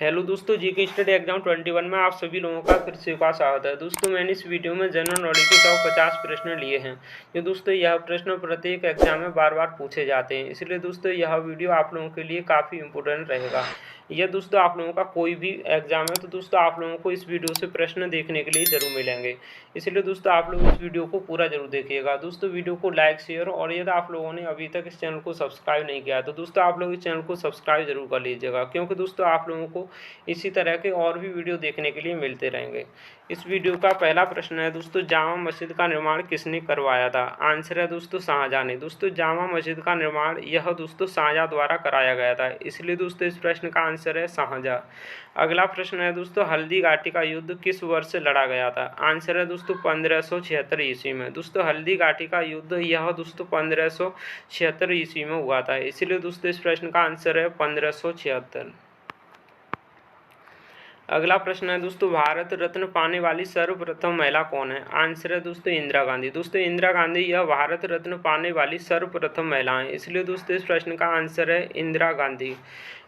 Hello दोस्तों, GK study exam 21 में आप सभी लोगों का फिर से एक बार स्वागत है। दोस्तों, मैंने इस वीडियो में जनरल नॉलेज के टॉप 50 प्रश्न लिए हैं। जो दोस्तों यह प्रश्न प्रत्येक एग्जाम में बार बार पूछे जाते हैं, इसलिए दोस्तों यह वीडियो आप लोगों के लिए काफ़ी इंपॉर्टेंट रहेगा। यह दोस्तों आप लोगों का कोई भी एग्जाम है तो दोस्तों आप लोगों को इस वीडियो से प्रश्न देखने के लिए ज़रूर मिलेंगे, इसलिए दोस्तों आप लोग इस वीडियो को पूरा जरूर देखिएगा। दोस्तों वीडियो को लाइक शेयर और यदि आप लोगों ने अभी तक इस चैनल को सब्सक्राइब नहीं किया तो दोस्तों आप लोग इस चैनल को सब्सक्राइब जरूर कर लीजिएगा, क्योंकि दोस्तों आप लोगों को इसी तरह के और भी वीडियो देखने के लिए मिलते रहेंगे। इस वीडियो का पहला प्रश्न है दोस्तों, जामा मस्जिद का निर्माण किसने करवाया था? आंसर है दोस्तों शाहजहां ने। दोस्तों जामा मस्जिद का निर्माण यह दोस्तों शाहजहां द्वारा कराया गया था, इसलिए दोस्तों इस प्रश्न का आंसर है शाहजहां। अगला प्रश्न है दोस्तों, हल्दी घाटी का युद्ध किस वर्ष लड़ा गया था? आंसर है दोस्तों 1576 ईस्वी में। दोस्तों हल्दी घाटी का युद्ध यह दोस्तों 1576 ईस्वी में हुआ था, इसलिए दोस्तों इस प्रश्न का आंसर है 1576। अगला प्रश्न है दोस्तों, भारत रत्न पाने वाली सर्वप्रथम महिला कौन है? आंसर है दोस्तों इंदिरा गांधी। दोस्तों इंदिरा गांधी यह भारत रत्न पाने वाली सर्वप्रथम महिला है, इसलिए दोस्तों इस प्रश्न का आंसर है इंदिरा गांधी।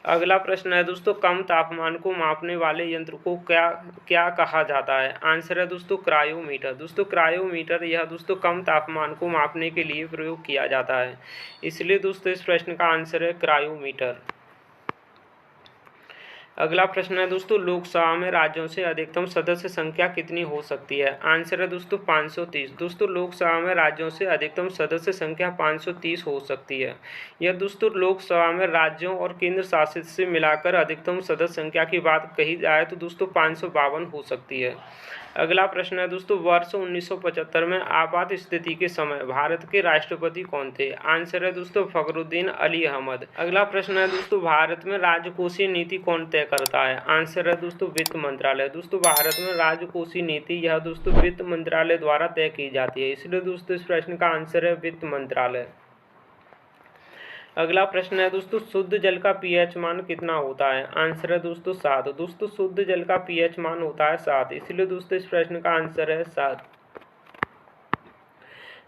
अगला प्रश्न है दोस्तों, कम तापमान को मापने वाले यंत्र को क्या क्या कहा जाता है? आंसर है दोस्तों क्रायोमीटर। दोस्तों क्रायोमीटर यह दोस्तों कम तापमान को मापने के लिए प्रयोग किया जाता है, इसलिए दोस्तों इस प्रश्न का आंसर है क्रायोमीटर। अगला प्रश्न है दोस्तों, लोकसभा में राज्यों से अधिकतम सदस्य संख्या कितनी हो सकती है? आंसर है दोस्तों 530। दोस्तों लोकसभा में राज्यों से अधिकतम सदस्य संख्या 530 हो सकती है। यह दोस्तों लोकसभा में राज्यों और केंद्र शासित से मिलाकर अधिकतम सदस्य संख्या की बात कही जाए तो दोस्तों 552 हो सकती है। अगला प्रश्न है दोस्तों, वर्ष 1975 में आपात स्थिति के समय भारत के राष्ट्रपति कौन थे? आंसर है दोस्तों फखरुद्दीन अली अहमद। अगला प्रश्न है दोस्तों, भारत में राजकोषीय नीति कौन तय करता है? आंसर है दोस्तों वित्त मंत्रालय। दोस्तों भारत में राजकोषीय नीति यह दोस्तों वित्त मंत्रालय द्वारा तय की जाती है, इसलिए दोस्तों इस प्रश्न का आंसर है वित्त मंत्रालय। अगला प्रश्न है दोस्तों, शुद्ध जल का पीएच मान कितना होता है? आंसर है दोस्तों 7। दोस्तों शुद्ध जल का पीएच मान होता है 7, इसलिए दोस्तों इस प्रश्न का आंसर है 7।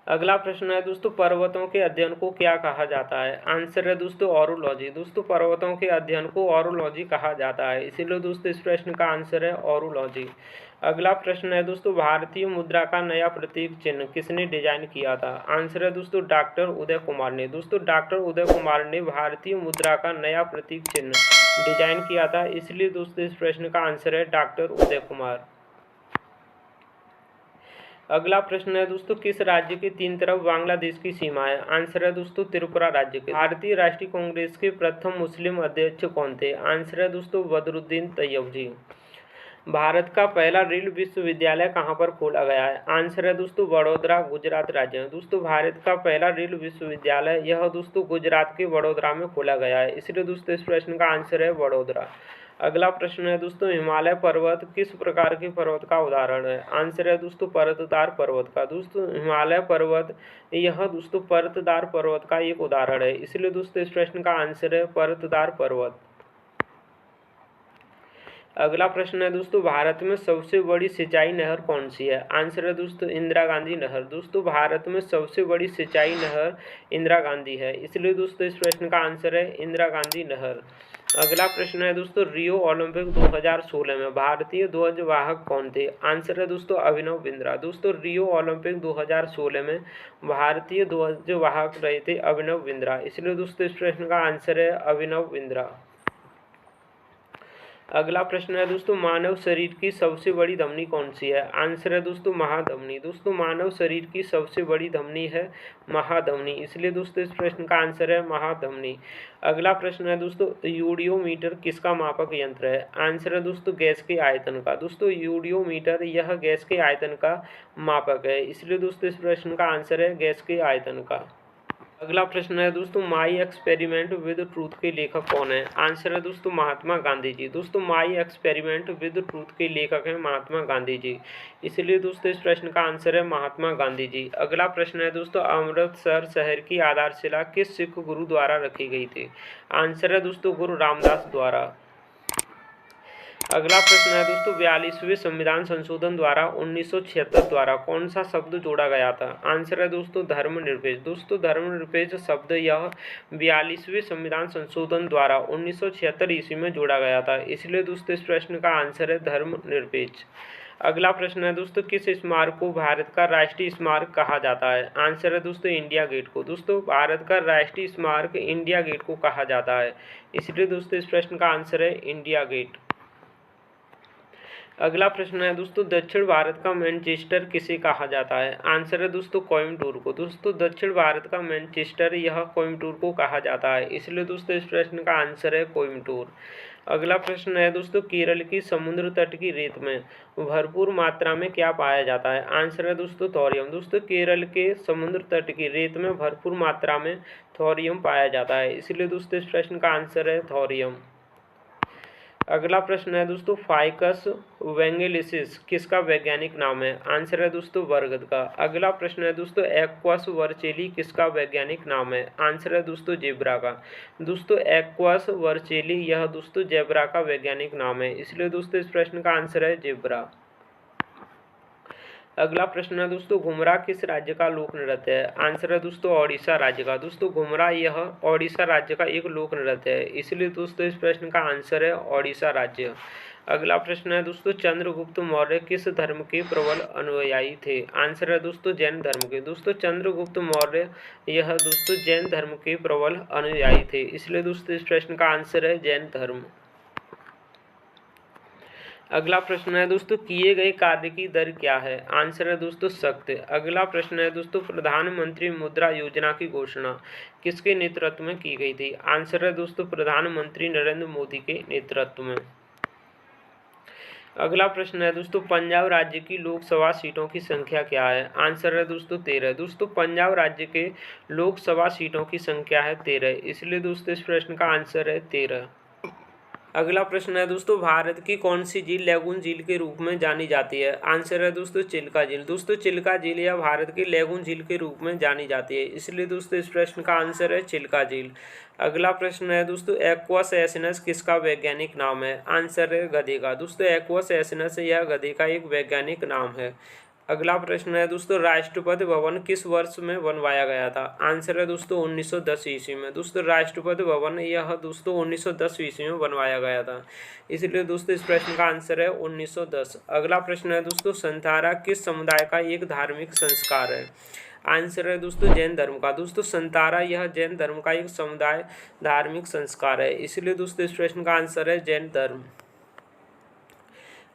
अगला प्रश्न है दोस्तों, पर्वतों के अध्ययन को क्या कहा जाता है? आंसर है दोस्तों ऑरोलॉजी। दोस्तों पर्वतों के अध्ययन को ऑरोलॉजी कहा जाता है, इसीलिए दोस्तों इस प्रश्न का आंसर है ऑरोलॉजी। अगला प्रश्न है दोस्तों, भारतीय मुद्रा का नया प्रतीक चिन्ह किसने डिजाइन किया था? आंसर है दोस्तों डॉक्टर उदय कुमार ने। दोस्तों डॉक्टर उदय कुमार ने भारतीय मुद्रा का नया प्रतीक चिन्ह डिजाइन किया था, इसलिए दोस्तों इस प्रश्न का आंसर है डॉक्टर उदय कुमार। अगला प्रश्न है दोस्तों, किस राज्य के 3 तरफ बांग्लादेश की सीमा है? आंसर है दोस्तों त्रिपुरा राज्य के। भारतीय राष्ट्रीय कांग्रेस के प्रथम मुस्लिम अध्यक्ष कौन थे? आंसर है दोस्तों बदरुद्दीन तैयब। भारत का पहला रीढ़ विश्वविद्यालय कहाँ पर खोला गया है? आंसर है दोस्तों वडोदरा गुजरात राज्य में। दोस्तों भारत का पहला रीढ़ विश्वविद्यालय यह दोस्तों गुजरात के वडोदरा में खोला गया है, इसलिए दोस्तों इस प्रश्न का आंसर है वडोदरा। अगला प्रश्न है दोस्तों, हिमालय पर्वत किस प्रकार के पर्वत का उदाहरण है? आंसर है दोस्तों परतदार पर्वत का। दोस्तों हिमालय पर्वत यह दोस्तों परतदार पर्वत का एक उदाहरण है, इसलिए दोस्तों इस प्रश्न का आंसर है परतदार पर्वत। अगला प्रश्न है दोस्तों, भारत में सबसे बड़ी सिंचाई नहर कौन सी है? आंसर है दोस्तों इंदिरा गांधी नहर। दोस्तों भारत में सबसे बड़ी सिंचाई नहर इंदिरा गांधी है, इसलिए दोस्तों इस प्रश्न का आंसर है इंदिरा गांधी नहर। अगला प्रश्न है दोस्तों, रियो ओलंपिक 2016 में भारतीय ध्वज वाहक कौन थे? आंसर है दोस्तों अभिनव बिंद्रा। दोस्तों रियो ओलंपिक 2016 में भारतीय ध्वज वाहक रहे थे अभिनव बिंद्रा, इसलिए दोस्तों इस प्रश्न का आंसर है अभिनव बिंद्रा। अगला प्रश्न है दोस्तों, मानव शरीर की सबसे बड़ी धमनी कौन सी है? आंसर है दोस्तों महाधमनी। दोस्तों मानव शरीर की सबसे बड़ी धमनी है महाधमनी, इसलिए दोस्तों इस प्रश्न का आंसर है महाधमनी। अगला प्रश्न है दोस्तों, यूडियोमीटर किसका मापक यंत्र है? आंसर है दोस्तों गैस के आयतन का। दोस्तों यूडियोमीटर यह गैस के आयतन का मापक है, इसलिए दोस्तों इस प्रश्न का आंसर है गैस के आयतन का। अगला प्रश्न है दोस्तों, माई एक्सपेरिमेंट विद ट्रूथ के लेखक कौन है? आंसर है दोस्तों महात्मा गांधी जी। दोस्तों माई एक्सपेरिमेंट विद ट्रूथ के लेखक हैं महात्मा गांधी जी, इसलिए दोस्तों इस प्रश्न का आंसर है महात्मा गांधी जी। अगला प्रश्न है दोस्तों, अमृतसर शहर की आधारशिला किस सिख गुरु द्वारा रखी गई थी? आंसर है दोस्तों गुरु रामदास द्वारा। अगला प्रश्न है दोस्तों 42वें संविधान संशोधन द्वारा 1976 द्वारा कौन सा शब्द जोड़ा गया था। आंसर है दोस्तों धर्मनिरपेक्ष। दोस्तों धर्मनिरपेक्ष शब्द यह 42वें संविधान संशोधन द्वारा 1976 ईस्वी में जोड़ा गया था, इसलिए दोस्तों इस प्रश्न का आंसर है धर्मनिरपेक्ष। अगला प्रश्न है दोस्तों किस स्मारक को भारत का राष्ट्रीय स्मारक कहा जाता है। आंसर है दोस्तों इंडिया गेट को। दोस्तों भारत का राष्ट्रीय स्मारक इंडिया गेट को कहा जाता है, इसलिए दोस्तों इस प्रश्न का आंसर है इंडिया गेट। अगला प्रश्न है दोस्तों दक्षिण भारत का मैनचेस्टर किसे कहा जाता है। आंसर है दोस्तों कोयम्बटूर को। दोस्तों दक्षिण भारत का मैनचेस्टर यह कोयम्बटूर को कहा जाता है, इसलिए दोस्तों इस प्रश्न का आंसर है कोयम्बटूर। अगला प्रश्न है दोस्तों केरल की समुद्र तट की रेत में भरपूर मात्रा में क्या पाया जाता है। आंसर है दोस्तों थोरियम। दोस्तों केरल के समुद्र तट की रेत में भरपूर मात्रा में थोरियम पाया जाता है, इसलिए दोस्तों इस प्रश्न का आंसर है थोरियम। अगला प्रश्न है दोस्तों फाइकस वेंगेलिसिस किसका वैज्ञानिक नाम है। आंसर है दोस्तों बरगद का। अगला प्रश्न है दोस्तों एक्वास वर्चेली किसका वैज्ञानिक नाम है। आंसर है दोस्तों जेब्रा का। दोस्तों एक्वास वर्चेली यह दोस्तों जेब्रा का वैज्ञानिक नाम है, इसलिए दोस्तों इस प्रश्न का आंसर है जेब्रा। अगला प्रश्न है दोस्तों घुमरा किस राज्य का लोक नृत्य है। आंसर है दोस्तों ओडिशा राज्य का। दोस्तों घुमरा यह ओडिशा राज्य का एक लोक नृत्य है, इसलिए दोस्तों इस प्रश्न का आंसर है ओडिशा राज्य। अगला प्रश्न है दोस्तों चंद्रगुप्त मौर्य किस धर्म के प्रबल अनुयायी थे। आंसर है दोस्तों जैन धर्म के। दोस्तों चंद्रगुप्त मौर्य यह दोस्तों जैन धर्म के प्रबल अनुयायी थे, इसलिए दोस्तों इस प्रश्न का आंसर है जैन धर्म। अगला प्रश्न है दोस्तों किए गए कार्य की दर क्या है। आंसर है दोस्तों सख्त। अगला प्रश्न है दोस्तों प्रधानमंत्री मुद्रा योजना की घोषणा किसके नेतृत्व में की गई थी। आंसर है दोस्तों प्रधानमंत्री नरेंद्र मोदी के नेतृत्व में। अगला प्रश्न है दोस्तों पंजाब राज्य की लोकसभा सीटों की संख्या क्या है। आंसर है दोस्तों 13। दोस्तों पंजाब राज्य के लोकसभा सीटों की संख्या है 13, इसलिए दोस्तों इस प्रश्न का आंसर है 13। अगला प्रश्न है दोस्तों भारत की कौन सी झील लैगून झील के रूप में जानी जाती है। आंसर है दोस्तों चिल्का झील। दोस्तों चिल्का झील या भारत की लैगून झील के रूप में जानी जाती है, इसलिए दोस्तों इस प्रश्न का आंसर है चिल्का झील। अगला प्रश्न है दोस्तों एक्वास एसिनस किसका वैज्ञानिक नाम है। आंसर है गधे का। दोस्तों एक्वास एसिनस यह गधे का एक वैज्ञानिक नाम है। अगला प्रश्न है दोस्तों राष्ट्रपति भवन किस वर्ष में बनवाया गया था। आंसर है दोस्तों 1910 ईस्वी में। दोस्तों राष्ट्रपति भवन यह दोस्तों 1910 ईस्वी में बनवाया गया था, इसलिए दोस्तों इस प्रश्न का आंसर है 1910। अगला प्रश्न है दोस्तों संतारा किस समुदाय का एक धार्मिक संस्कार है। आंसर है दोस्तों जैन धर्म का। दोस्तों संतारा यह जैन धर्म का एक समुदाय धार्मिक संस्कार है, इसलिए दोस्तों इस प्रश्न का आंसर है जैन धर्म।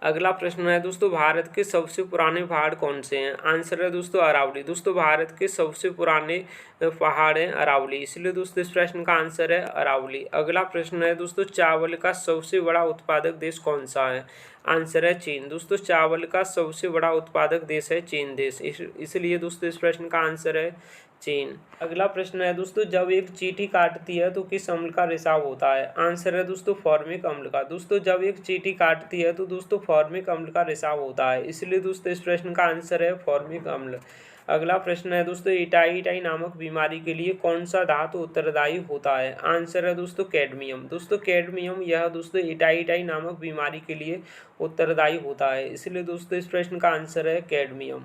अगला प्रश्न है दोस्तों भारत के सबसे पुराने पहाड़ कौन से हैं। आंसर है दोस्तों अरावली। दोस्तों भारत के सबसे पुराने पहाड़ हैं अरावली, इसलिए दोस्तों इस प्रश्न का आंसर है अरावली। अगला प्रश्न है दोस्तों चावल का सबसे बड़ा उत्पादक देश कौन सा है। आंसर है चीन। दोस्तों चावल का सबसे बड़ा उत्पादक देश है चीन देश, इसलिए दोस्तों इस प्रश्न का आंसर है चीन। अगला प्रश्न है दोस्तों जब एक चींटी काटती है तो किस अम्ल का रिसाव होता है। आंसर है दोस्तों फॉर्मिक अम्ल का। दोस्तों जब एक चींटी काटती है तो दोस्तों फॉर्मिक अम्ल का रिसाव होता है, इसलिए दोस्तों इस प्रश्न का आंसर है फॉर्मिक अम्ल। अगला प्रश्न है दोस्तों इटाई नामक बीमारी के लिए कौन सा धातु उत्तरदायी होता है। आंसर है दोस्तों कैडमियम। दोस्तों कैडमियम यह दोस्तों इटाई नामक बीमारी के लिए उत्तरदायी होता है, इसलिए दोस्तों इस प्रश्न का आंसर है कैडमियम।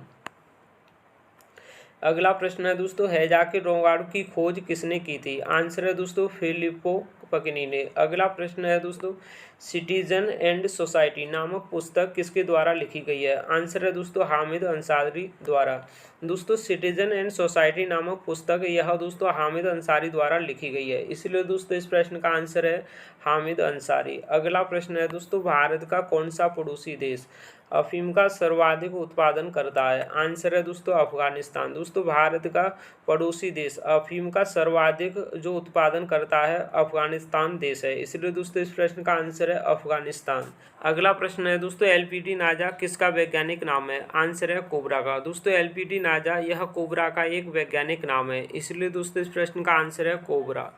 अगला प्रश्न है दोस्तों हैजा के रोगाणु की खोज किसने की थी। आंसर है दोस्तों फिलिपो पकिनी ने। अगला प्रश्न है दोस्तों सिटीजन एंड सोसाइटी नामक पुस्तक किसके द्वारा लिखी गई है। आंसर है दोस्तों हामिद अंसारी द्वारा। दोस्तों सिटीजन एंड सोसाइटी नामक पुस्तक यह दोस्तों हामिद अंसारी द्वारा लिखी गई है, इसलिए दोस्तों इस प्रश्न का आंसर है हामिद अंसारी। अगला प्रश्न है दोस्तों भारत का कौन सा पड़ोसी देश अफीम का सर्वाधिक उत्पादन करता है। आंसर है दोस्तों अफगानिस्तान। दोस्तों भारत का पड़ोसी देश अफीम का सर्वाधिक जो उत्पादन करता है अफगानिस्तान देश है, इसलिए दोस्तों इस प्रश्न का आंसर है अफगानिस्तान। अगला प्रश्न है दोस्तों एलपीटी नाजा किसका वैज्ञानिक नाम है। आंसर है कोबरा का। दोस्तों एलपीटी नाजा नाजा यह कोबरा का एक वैज्ञानिक नाम है, इसलिए दोस्तों इस प्रश्न का आंसर है कोबरा।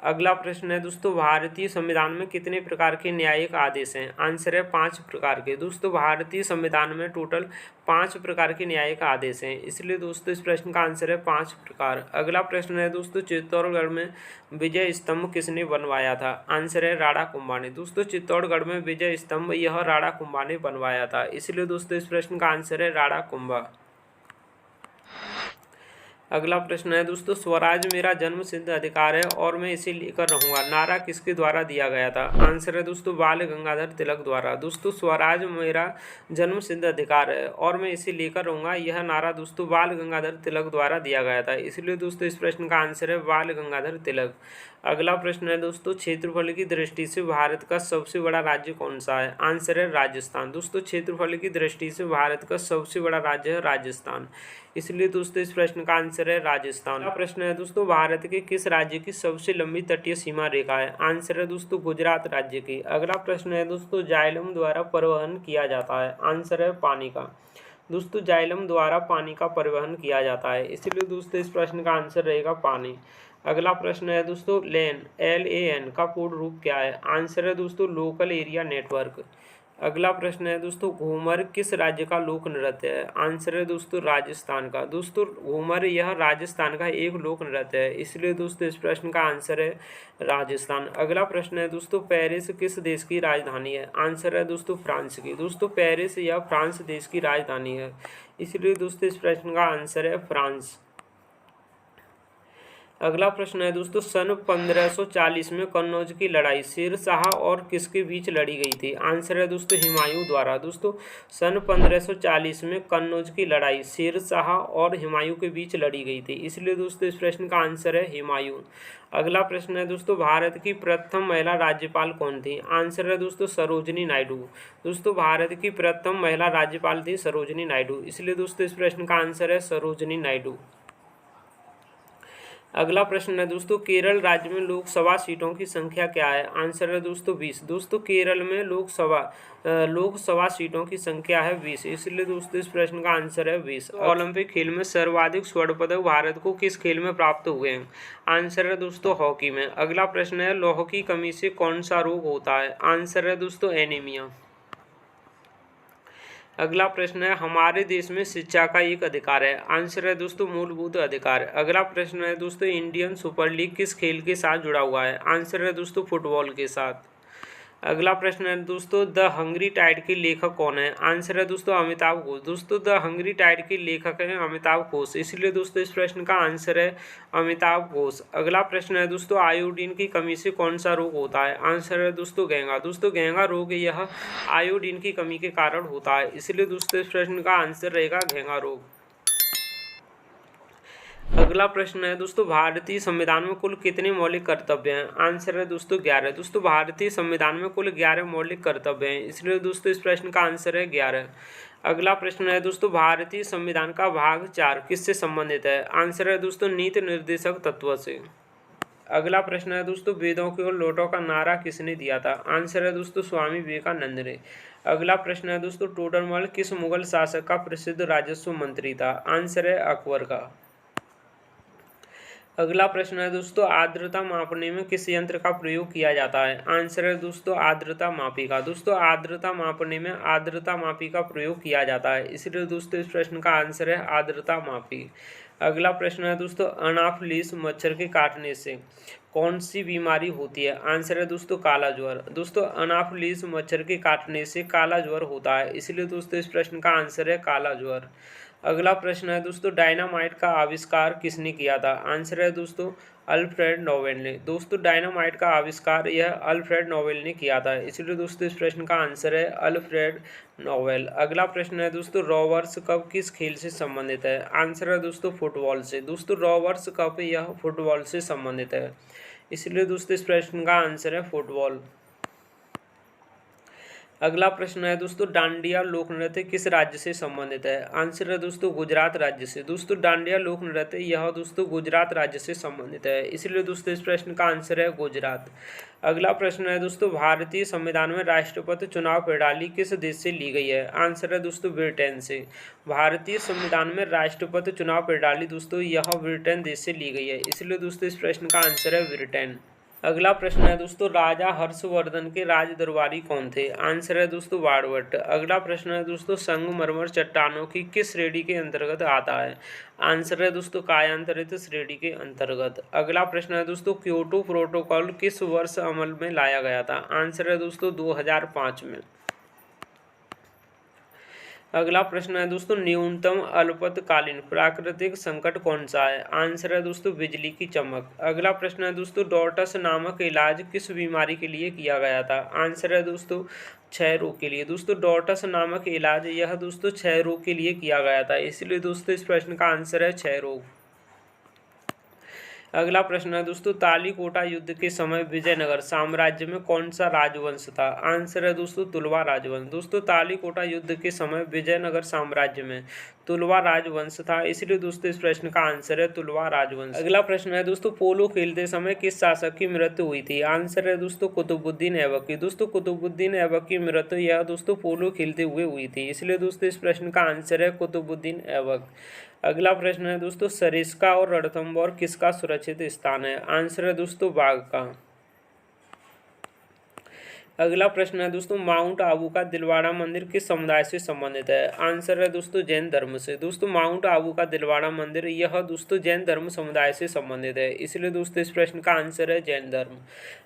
अगला प्रश्न है दोस्तों, भारतीय संविधान में कितने प्रकार के न्यायिक आदेश हैं? आंसर है 5 प्रकार के। दोस्तों भारतीय संविधान में टोटल 5 प्रकार के न्यायिक आदेश हैं, इसलिए दोस्तों इस प्रश्न का आंसर है 5 प्रकार। अगला प्रश्न है दोस्तों, चित्तौड़गढ़ में विजय स्तंभ किसने बनवाया था? आंसर है राणा कुंभा ने। दोस्तों चित्तौड़गढ़ में विजय स्तंभ यह राणा कुंभा ने बनवाया था, इसलिए दोस्तों इस प्रश्न का आंसर है राणा कुंभा। अगला प्रश्न है दोस्तों, स्वराज मेरा जन्म सिद्ध अधिकार है और मैं इसे लेकर रहूंगा, नारा किसके द्वारा दिया गया था? आंसर है दोस्तों बाल गंगाधर तिलक द्वारा। दोस्तों स्वराज मेरा जन्म सिद्ध अधिकार है और मैं इसे लेकर रहूंगा, यह नारा दोस्तों बाल गंगाधर तिलक द्वारा दिया गया था, इसलिए दोस्तों इस प्रश्न का आंसर है बाल गंगाधर तिलक। अगला प्रश्न है दोस्तों, क्षेत्रफल की दृष्टि से भारत का सबसे बड़ा राज्य कौन सा है? आंसर है राजस्थान। दोस्तों क्षेत्रफल की दृष्टि से भारत का सबसे बड़ा राज्य है राजस्थान, इसलिए दोस्तों इस प्रश्न का आंसर है राजस्थान। अगला प्रश्न है दोस्तों, भारत के किस राज्य की सबसे लंबी तटीय सीमा रेखा है? आंसर है दोस्तों गुजरात राज्य की। अगला प्रश्न है दोस्तों, जाइलम द्वारा परिवहन किया जाता है? आंसर है पानी का। दोस्तों जाइलम द्वारा पानी का परिवहन किया जाता है, इसलिए दोस्तों इस प्रश्न का आंसर रहेगा पानी। अगला प्रश्न है दोस्तों, LAN का पूर्ण रूप क्या है? आंसर है दोस्तों लोकल एरिया नेटवर्क। अगला प्रश्न है दोस्तों, घूमर किस राज्य का लोक नृत्य है? आंसर है दोस्तों राजस्थान का। दोस्तों घूमर यह राजस्थान का एक लोक नृत्य है, इसलिए दोस्तों इस प्रश्न का आंसर है राजस्थान। अगला प्रश्न है दोस्तों, पेरिस किस देश की राजधानी है? आंसर है दोस्तों फ्रांस की। दोस्तों पेरिस यह फ्रांस देश की राजधानी है, इसलिए दोस्तों इस प्रश्न का आंसर है फ्रांस। अगला प्रश्न है दोस्तों, सन 1540 में कन्नौज की लड़ाई शेर शाह और किसके बीच लड़ी गई थी? आंसर है दोस्तों हुमायूं द्वारा। दोस्तों सन 1540 में कन्नौज की लड़ाई शेर शाह और हुमायूं के बीच लड़ी गई थी, इसलिए दोस्तों इस प्रश्न का आंसर है हुमायूं। अगला प्रश्न है दोस्तों, भारत की प्रथम महिला राज्यपाल कौन थी? आंसर है दोस्तों सरोजिनी नायडू। दोस्तों भारत की प्रथम महिला राज्यपाल थी सरोजिनी नायडू, इसलिए दोस्तों इस प्रश्न का आंसर है सरोजिनी नायडू। अगला प्रश्न है दोस्तों, केरल राज्य में लोकसभा सीटों की संख्या क्या है? आंसर है दोस्तों 20। दोस्तों केरल में लोकसभा सीटों की संख्या है 20, इसलिए दोस्तों इस प्रश्न का आंसर है 20। ओलंपिक खेल में सर्वाधिक स्वर्ण पदक भारत को किस खेल में प्राप्त हुए हैं? आंसर है दोस्तों हॉकी में। अगला प्रश्न है, लौह की कमी से कौन सा रोग होता है? आंसर है दोस्तों एनीमिया। अगला प्रश्न है, हमारे देश में शिक्षा का एक अधिकार है? आंसर है दोस्तों मूलभूत अधिकार। अगला प्रश्न है दोस्तों, इंडियन सुपर लीग किस खेल के साथ जुड़ा हुआ है? आंसर है दोस्तों फुटबॉल के साथ। अगला प्रश्न है दोस्तों, द हंग्री टाइड के लेखक कौन है? आंसर है दोस्तों अमिताभ घोष। दोस्तों द हंग्री टाइड के लेखक हैं अमिताभ घोष, इसलिए दोस्तों इस प्रश्न का आंसर है अमिताभ घोष। अगला प्रश्न है दोस्तों, आयोडीन की कमी से कौन सा रोग होता है? आंसर है दोस्तों घेंगा। दोस्तों घेंगा रोग यह आयोडीन की कमी के कारण होता है, इसलिए दोस्तों इस प्रश्न का आंसर रहेगा घेंगा रोग। अगला प्रश्न है दोस्तों, भारतीय संविधान में कुल कितने मौलिक कर्तव्य हैं? आंसर है दोस्तों 11। दोस्तों भारतीय संविधान में कुल 11 मौलिक कर्तव्य हैं, इसलिए दोस्तों इस प्रश्न का आंसर है 11। अगला प्रश्न है दोस्तों, भारतीय संविधान का भाग 4 किससे संबंधित है? आंसर है दोस्तों नीति निर्देशक तत्व से। अगला प्रश्न है दोस्तों, वेदों की ओर लौटो का नारा किसने दिया था? आंसर है दोस्तों स्वामी विवेकानंद ने। अगला प्रश्न है दोस्तों, टोडरमल किस मुगल शासक का प्रसिद्ध राजस्व मंत्री था? आंसर है अकबर का। अगला प्रश्न है दोस्तों, आर्द्रता मापने में किस यंत्र का प्रयोग किया जाता है? आंसर है दोस्तों आर्द्रता मापी का। दोस्तों आर्द्रता मापने में आर्द्रता मापी का प्रयोग किया जाता है, इसलिए दोस्तों इस प्रश्न का आंसर है आर्द्रता मापी। अगला प्रश्न है दोस्तों, अनाफिलिस मच्छर के काटने से कौन सी बीमारी होती है? आंसर है दोस्तों काला ज्वर। दोस्तों अनाफिलिस मच्छर के काटने से काला ज्वर होता है, इसलिए दोस्तों इस प्रश्न का आंसर है काला ज्वर। अगला प्रश्न है दोस्तों, डायनामाइट का आविष्कार किसने किया था? आंसर है दोस्तों अल्फ्रेड नोबेल ने। दोस्तों डायनामाइट का आविष्कार यह अल्फ्रेड नोबेल ने किया था, इसलिए दोस्तों इस प्रश्न का आंसर है अल्फ्रेड नोबेल। अगला प्रश्न है दोस्तों, रोवर्स कप किस खेल से संबंधित है? आंसर है दोस्तों फुटबॉल से। दोस्तों रोवर्स कप यह फुटबॉल से संबंधित है, इसलिए दोस्तों इस प्रश्न का आंसर है फुटबॉल। अगला प्रश्न है दोस्तों, डांडिया लोक नृत्य किस राज्य से संबंधित है? आंसर है दोस्तों गुजरात राज्य से। दोस्तों डांडिया लोक नृत्य यह दोस्तों गुजरात राज्य से संबंधित है, इसलिए दोस्तों इस प्रश्न का आंसर है गुजरात। अगला प्रश्न है दोस्तों, भारतीय संविधान में राष्ट्रपति चुनाव प्रणाली किस देश से ली गई है? आंसर है दोस्तों ब्रिटेन से। भारतीय संविधान में राष्ट्रपति चुनाव प्रणाली दोस्तों यह ब्रिटेन देश से ली गई है, इसलिए दोस्तों इस प्रश्न का आंसर है ब्रिटेन। अगला प्रश्न है दोस्तों, राजा हर्षवर्धन के राज दरबारी कौन थे? आंसर है दोस्तों बाणभट्ट। अगला प्रश्न है दोस्तों, संगमरमर चट्टानों की किस श्रेणी के अंतर्गत आता है? आंसर है दोस्तों कायांतरित श्रेणी के अंतर्गत। अगला प्रश्न है दोस्तों, क्योटो प्रोटोकॉल किस वर्ष अमल में लाया गया था? आंसर है दोस्तों 2005 में। अगला प्रश्न है दोस्तों, न्यूनतम अल्पतकालीन प्राकृतिक संकट कौन सा है? आंसर है दोस्तों बिजली की चमक। अगला प्रश्न है दोस्तों, डॉटस नामक इलाज किस बीमारी के लिए किया गया था? आंसर है दोस्तों क्षय रोग के लिए। दोस्तों डॉटस नामक इलाज यह दोस्तों क्षय रोग के लिए किया गया था, इसलिए दोस्तों इस प्रश्न का आंसर है क्षय रोग। अगला प्रश्न है दोस्तों, तालीकोटा युद्ध के समय विजयनगर साम्राज्य में कौन सा राजवंश था? आंसर है दोस्तों तुलवा राजवंश। दोस्तों तालीकोटा युद्ध के समय विजयनगर साम्राज्य में तुलवा राजवंश था, इसलिए दोस्तों इस प्रश्न का आंसर है तुलवा राजवंश। अगला प्रश्न है दोस्तों, पोलो खेलते समय किस शासक की मृत्यु हुई थी? आंसर है दोस्तों कुतुबुद्दीन ऐबक की। दोस्तों कुतुबुद्दीन ऐबक की मृत्यु यह दोस्तों पोलो खेलते हुए हुई थी, इसलिए दोस्तों इस प्रश्न का आंसर है कुतुबुद्दीन ऐबक। अगला प्रश्न है दोस्तों, सरिस्का और रणथंभौर किसका सुरक्षित स्थान है? आंसर है दोस्तों बाघ का। अगला प्रश्न है दोस्तों, माउंट आबू का दिलवाड़ा मंदिर किस समुदाय से संबंधित है? आंसर है दोस्तों जैन धर्म से। दोस्तों माउंट आबू का दिलवाड़ा मंदिर यह दोस्तों जैन धर्म समुदाय से संबंधित है, इसलिए दोस्तों इस प्रश्न का आंसर है जैन धर्म।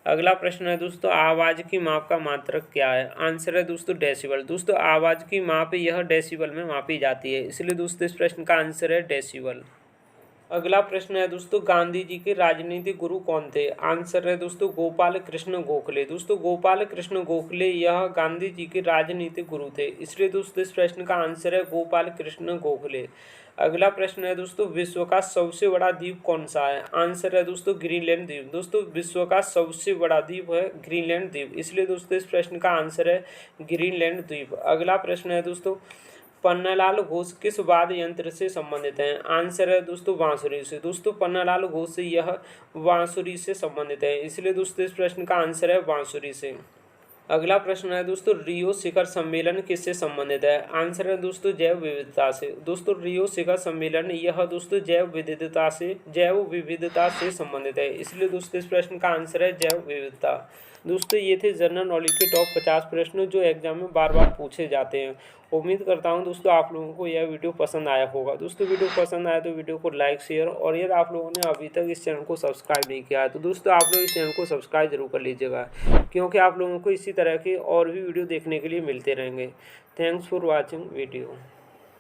अगला प्रश्न है दोस्तों, आवाज की माप का मात्रक क्या है? आंसर है दोस्तों डेसिबल। दोस्तों आवाज की माप यह डेसिबल में मापी जाती है, इसलिए दोस्तों इस प्रश्न का आंसर है डेसिबल। अगला प्रश्न है दोस्तों, गांधी जी के राजनीतिक गुरु कौन थे? आंसर है दोस्तों गोपाल कृष्ण गोखले। दोस्तों गोपाल कृष्ण गोखले यह गांधी जी के राजनीतिक गुरु थे, इसलिए दोस्तों इस प्रश्न का आंसर है गोपाल कृष्ण गोखले। अगला प्रश्न है दोस्तों, विश्व का सबसे बड़ा द्वीप कौन सा है? आंसर है दोस्तों ग्रीनलैंड द्वीप। दोस्तों विश्व का सबसे बड़ा द्वीप है ग्रीनलैंड द्वीप, इसलिए दोस्तों इस प्रश्न का आंसर है ग्रीनलैंड द्वीप। अगला प्रश्न है दोस्तों, पन्नालाल घोष किस वाद्य यंत्र से संबंधित हैं? आंसर है दोस्तों बांसुरी से। दोस्तों पन्नालाल घोष यह बांसुरी से संबंधित है, इसलिए दोस्तों इस प्रश्न का आंसर है बांसुरी से। अगला प्रश्न है दोस्तों, रियो शिखर सम्मेलन किससे संबंधित है? आंसर है दोस्तों जैव विविधता से। दोस्तों रियो शिखर सम्मेलन यह दोस्तों जैव विविधता से संबंधित है, इसलिए दोस्तों इस प्रश्न का आंसर है जैव विविधता। दोस्तों ये थे जनरल नॉलेज के टॉप 50 प्रश्न जो एग्जाम में बार बार पूछे जाते हैं। उम्मीद करता हूं दोस्तों आप लोगों को यह वीडियो पसंद आया होगा। दोस्तों वीडियो पसंद आया तो वीडियो को लाइक शेयर, और यदि आप लोगों ने अभी तक इस चैनल को सब्सक्राइब नहीं किया है तो दोस्तों आप लोग इस चैनल को सब्सक्राइब जरूर कर लीजिएगा, क्योंकि आप लोगों को इसी तरह के और भी वीडियो देखने के लिए मिलते रहेंगे। Thanks for watching video.